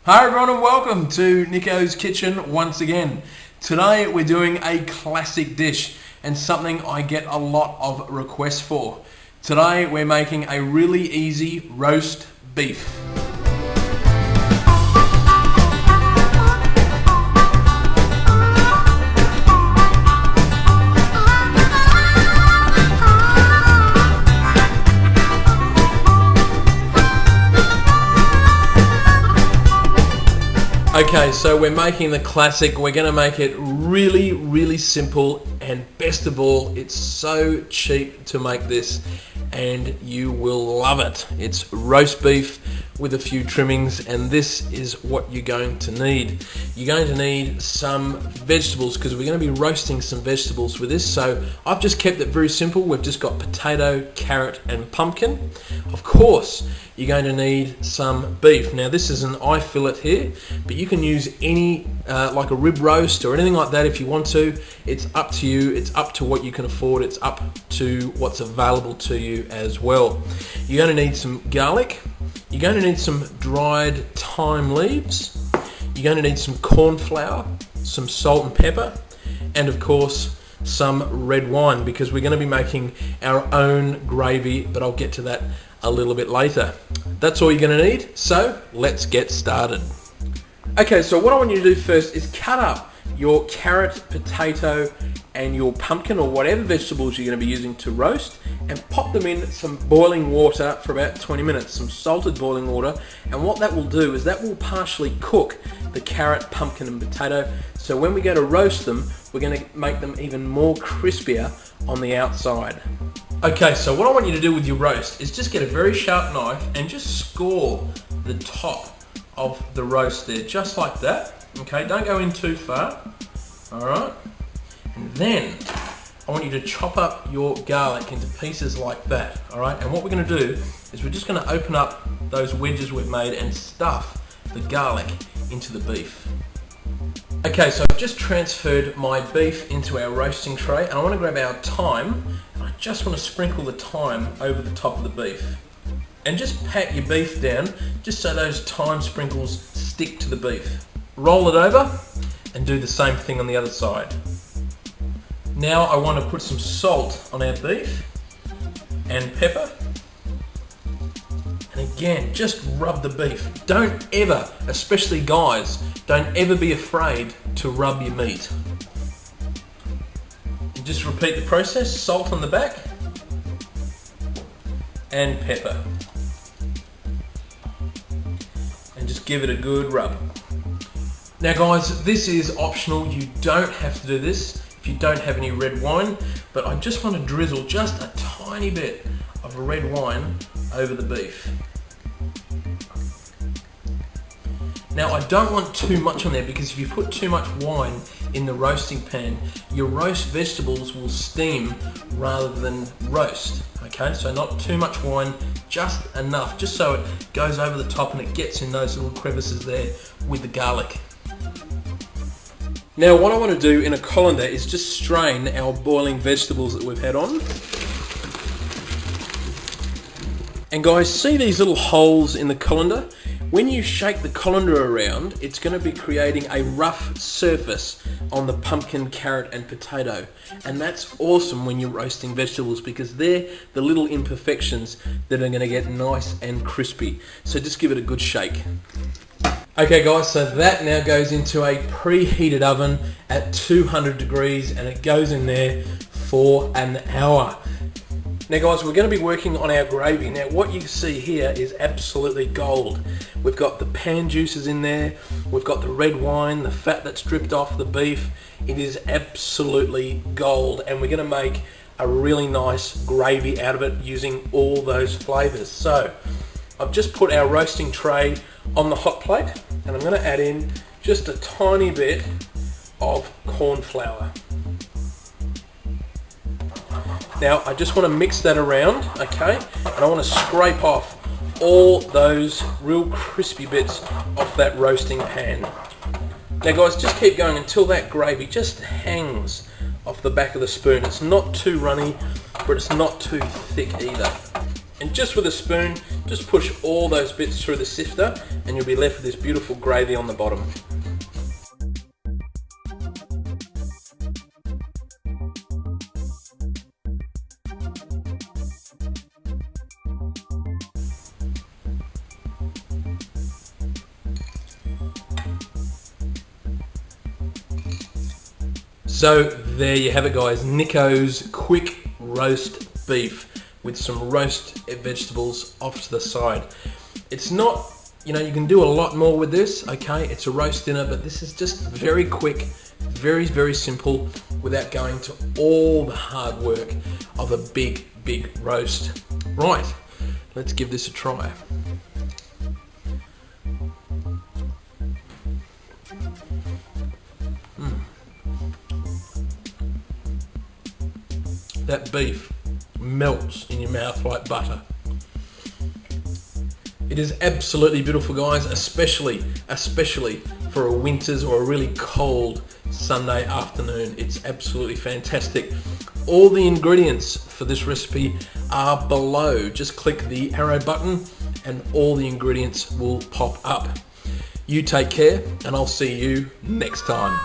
Hi everyone and welcome to Nicko's Kitchen once again. Today we're doing a classic dish and something I get a lot of requests for. Today we're making a really easy roast beef. Okay, so we're making the classic. We're going to make it really simple, and best of all, it's so cheap to make this and you will love it. It's roast beef with a few trimmings, and this is what you're going to need. You're going to need some vegetables because we're going to be roasting some vegetables with this. So I've just kept it very simple. We've just got potato, carrot and pumpkin. Of course, you're going to need some beef. Now this is an eye fillet here, but you can use any like a rib roast or anything like that if you want to. It's up to you. It's up to what you can afford. It's up to what's available to you as well. You're going to need some garlic. You're going to need some dried thyme leaves. You're going to need some corn flour, some salt and pepper, and of course some red wine, because we're going to be making our own gravy, but I'll get to that a little bit later. That's all you're going to need, so let's get started. Okay, so what I want you to do first is cut up your carrot, potato and your pumpkin or whatever vegetables you're going to be using to roast, and pop them in some boiling water for about 20 minutes, some salted boiling water. And what that will do is that will partially cook the carrot, pumpkin and potato, so when we go to roast them, we're going to make them even more crispier on the outside. Okay, so what I want you to do with your roast is just get a very sharp knife and just score the top of the roast there, just like that. Okay, don't go in too far. Alright, and then I want you to chop up your garlic into pieces like that. Alright, and what we're going to do is we're just going to open up those wedges we've made and stuff the garlic into the beef. Okay, so I've just transferred my beef into our roasting tray, and I want to grab our thyme, and I just want to sprinkle the thyme over the top of the beef. And just pat your beef down, just so those thyme sprinkles stick to the beef. Roll it over, and do the same thing on the other side. Now I want to put some salt on our beef, and pepper. And again, just rub the beef. Don't ever, especially guys, don't ever be afraid to rub your meat. And just repeat the process, salt on the back and pepper. And just give it a good rub. Now guys, this is optional. You don't have to do this if you don't have any red wine, but I just want to drizzle just a tiny bit of red wine over the beef. Now I don't want too much on there, because if you put too much wine in the roasting pan, your roast vegetables will steam rather than roast. Okay, so not too much wine, just enough, just so it goes over the top and it gets in those little crevices there with the garlic. Now what I want to do in a colander is just strain our boiling vegetables that we've had on. And guys, see these little holes in the colander? When you shake the colander around, it's going to be creating a rough surface on the pumpkin, carrot and potato. And that's awesome when you're roasting vegetables, because they're the little imperfections that are going to get nice and crispy. So just give it a good shake. Okay guys, so that now goes into a preheated oven at 200 degrees, and it goes in there for an hour. Now guys, we're going to be working on our gravy. Now what you see here is absolutely gold. We've got the pan juices in there, we've got the red wine, the fat that's dripped off the beef. It is absolutely gold, and we're going to make a really nice gravy out of it using all those flavours. So I've just put our roasting tray on the hot plate, and I'm going to add in just a tiny bit of corn flour. Now I just want to mix that around, okay, and I want to scrape off all those real crispy bits off that roasting pan. Now guys, just keep going until that gravy just hangs off the back of the spoon. It's not too runny, but it's not too thick either. And just with a spoon, just push all those bits through the sifter and you'll be left with this beautiful gravy on the bottom. So there you have it, guys. Nicko's quick roast beef with some roast vegetables off to the side. It's not, you know, you can do a lot more with this, okay? It's a roast dinner, but this is just very quick, very, very simple, without going to all the hard work of a big, big roast. Right, let's give this a try. That beef melts in your mouth like butter. It is absolutely beautiful, guys, especially for a winter's or a really cold Sunday afternoon. It's absolutely fantastic. All the ingredients for this recipe are below. Just click the arrow button and all the ingredients will pop up. You take care, and I'll see you next time.